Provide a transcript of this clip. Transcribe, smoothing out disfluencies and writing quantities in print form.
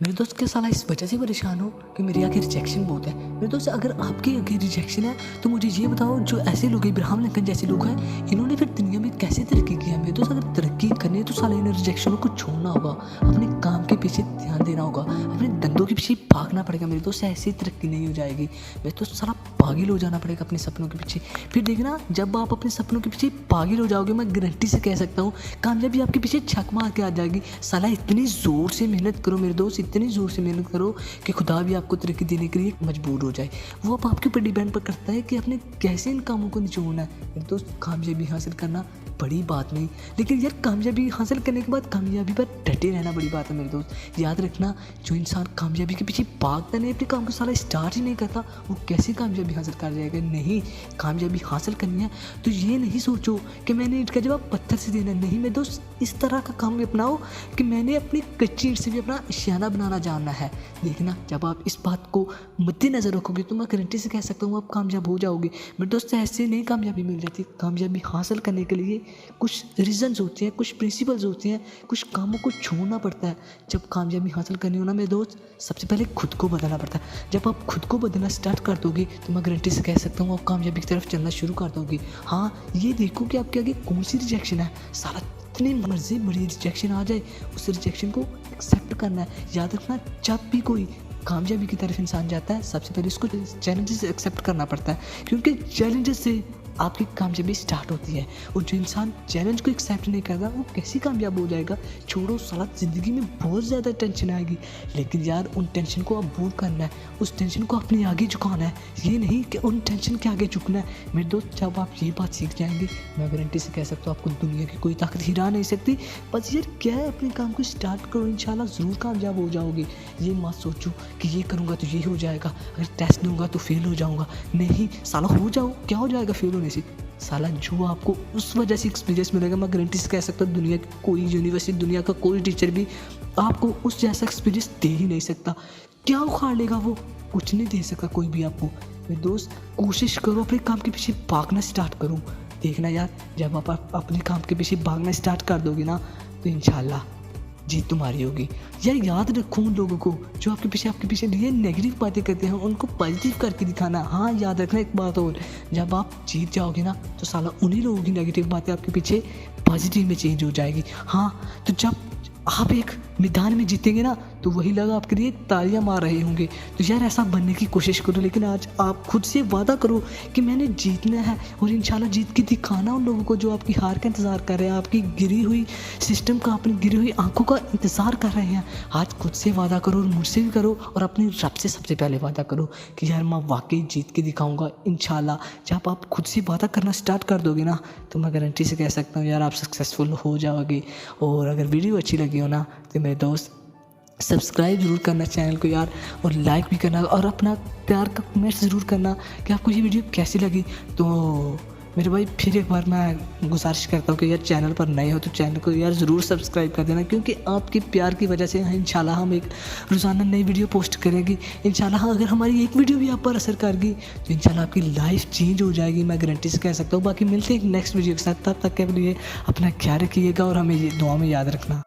मेरे दोस्त क्या साला इस वजह से परेशान हो कि मेरी आगे रिजेक्शन बहुत है। मेरे दोस्त अगर आपकी आगे रिजेक्शन है तो मुझे ये बताओ, जो ऐसे लोग इब्राहिम लिंकन जैसे लोग हैं, इन्होंने फिर दुनिया में कैसे तरक्की किया। मेरे दोस्त अगर तरक्की करनी है तो साला इन्हें रिजेक्शनों को छोड़ना होगा, अपने काम के पीछे ध्यान देना होगा, अपने धंधों के पीछे भागना पड़ेगा। मेरे दोस्त ऐसी तरक्की नहीं हो जाएगी। मेरे दोस्त साला पागल हो जाना पड़ेगा अपने सपनों के पीछे। फिर देखना, जब आप अपने सपनों के पीछे पागल हो जाओगे, मैं गारंटी से कह सकता हूँ कामयाबी आपके पीछे छक मार के आ जाएगी। साला इतनी ज़ोर से मेहनत करो मेरे दोस्त, इतनी ज़ोर से मेहनत करो कि खुदा भी आपको तरक्की देने के लिए मजबूर हो जाए। वो अब आपके ऊपर डिपेंड पर करता है कि आपने कैसे इन कामों को निचोड़ना है। मेरे दोस्त कामयाबी हासिल करना बड़ी बात नहीं, लेकिन यार कामयाबी हासिल करने के बाद कामयाबी पर डटे रहना बड़ी बात है। मेरे दोस्त याद रखना, जो इंसान कामयाबी के पीछे भागता नहीं, अपने काम को साला स्टार्ट ही नहीं करता, वो कैसे कामयाबी हासिल कर जाएगा। नहीं, कामयाबी हासिल करनी है तो ये नहीं सोचो कि मैंने ईंट का जवाब पत्थर से देना। नहीं मेरे दोस्त, इस तरह का काम अपनाओ कि मैंने अपनी कच्ची ईंट से भी अपना निशाना बनाना जानना है। देखना, जब आप इस बात को मद्देनज़र रखोगे तो मैं गारंटी से कह सकता हूँ आप कामयाब हो जाओगे। मेरे दोस्त ऐसे नहीं कामयाबी मिल जाती। कामयाबी हासिल करने के लिए कुछ रीज़न्स होते हैं, कुछ प्रिंसिपल्स होते हैं, कुछ कामों को छोड़ना पड़ता है। जब कामयाबी हासिल करनी हो ना मेरे दोस्त, सबसे पहले खुद को बदलना पड़ता है। जब आप खुद को बदलना स्टार्ट कर दोगे तो मैं गारंटी से कह सकता हूँ आप कामयाबी की तरफ चलना शुरू कर दोगे। हाँ, ये देखो कि आपके आगे कौन सी रिजेक्शन है। सारा इतनी मर्जी बड़ी रिजेक्शन आ जाए, उस रिजेक्शन को एक्सेप्ट करना है। याद रखना, जब भी कोई कामयाबी की तरफ इंसान जाता है, सबसे पहले उसको चैलेंजेस एक्सेप्ट करना पड़ता है, क्योंकि चैलेंजेस से आपकी कामयाबी स्टार्ट होती है। और जो इंसान चैलेंज को एक्सेप्ट नहीं करता वो कैसे कामयाब हो जाएगा। छोड़ो साला, ज़िंदगी में बहुत ज़्यादा टेंशन आएगी, लेकिन यार उन टेंशन को आप दूर करना है, उस टेंशन को अपने आगे झुकाना है। ये नहीं कि उन टेंशन के आगे झुकना है। मेरे दोस्त, जब आप ये बात सीख जाएंगे, मैं गारंटी से कह सकता हूँ आपको दुनिया की कोई ताकत हिरा नहीं सकती। बस यार क्या है, अपने काम को स्टार्ट करो, इंशाल्लाह ज़रूर कामयाब हो जाओगे। ये मत सोचो कि ये करूँगा तो ये हो जाएगा, अगर टेस्ट दूंगा तो फेल हो जाऊँगा। नहीं साला, हो जाओ, क्या हो जाएगा फेल होने से। साला जो आपको उस वजह से एक्सपीरियंस मिलेगा, मैं गारंटी से कह सकता हूँ दुनिया की कोई यूनिवर्सिटी, दुनिया का कोई टीचर भी आपको उस जैसा एक्सपीरियंस दे ही नहीं सकता। क्या उखाड़ लेगा वो, कुछ नहीं दे सकता कोई भी आपको। मेरे दोस्त, कोशिश करो, अपने काम के पीछे भागना स्टार्ट करो। देखना यार, जब आप अपने काम के पीछे भागना स्टार्ट कर दोगे ना तो इंशाल्लाह जीत तुम्हारी होगी। यार याद रखो, उन लोगों को जो आपके पीछे ये नेगेटिव बातें करते हैं, उनको पॉजिटिव करके दिखाना। हाँ, याद रखना एक बात और, जब आप जीत जाओगे ना तो साला उन्हीं लोगों की नेगेटिव बातें आपके पीछे पॉजिटिव में चेंज हो जाएगी। हाँ, तो जब आप एक मैदान में जीतेंगे ना तो वही लोग आपके लिए तालियां मार रहे होंगे। तो यार ऐसा बनने की कोशिश करो, लेकिन आज आप खुद से वादा करो कि मैंने जीतना है, और इंशाल्लाह जीत के दिखाना उन लोगों को जो आपकी हार का इंतज़ार कर रहे हैं, आपकी गिरी हुई सिस्टम का, अपनी गिरी हुई आंखों का इंतज़ार कर रहे हैं। आज खुद से वादा करो, और मुझसे भी करो, और अपने रब से सबसे पहले वादा करो कि यार मैं वाकई जीत के दिखाऊँगा इंशाल्लाह। जब आप खुद से वादा करना स्टार्ट कर दोगे ना तो मैं गारंटी से कह सकता हूँ यार आप सक्सेसफुल हो जाओगे। और अगर वीडियो अच्छी लगी हो ना तो मेरे दोस्त सब्सक्राइब ज़रूर करना चैनल को यार, और लाइक भी करना, और अपना प्यार का कमेंट ज़रूर करना कि आपको ये वीडियो कैसी लगी। तो मेरे भाई, फिर एक बार मैं गुजारिश करता हूँ कि यार चैनल पर नए हो तो चैनल को यार ज़रूर सब्सक्राइब कर देना, क्योंकि आपके प्यार की वजह से इंशाल्लाह हम एक रोज़ाना नई वीडियो पोस्ट करेंगे। इंशाल्लाह अगर हमारी एक वीडियो भी आप पर असर कर गई तो इंशाल्लाह आपकी लाइफ चेंज हो जाएगी, मैं गारंटी से कह सकता हूँ। बाकी मिलते हैं एक नेक्स्ट वीडियो के साथ, तब तक के लिए अपना ख्याल रखिएगा और हमें ये दुआ में याद रखना।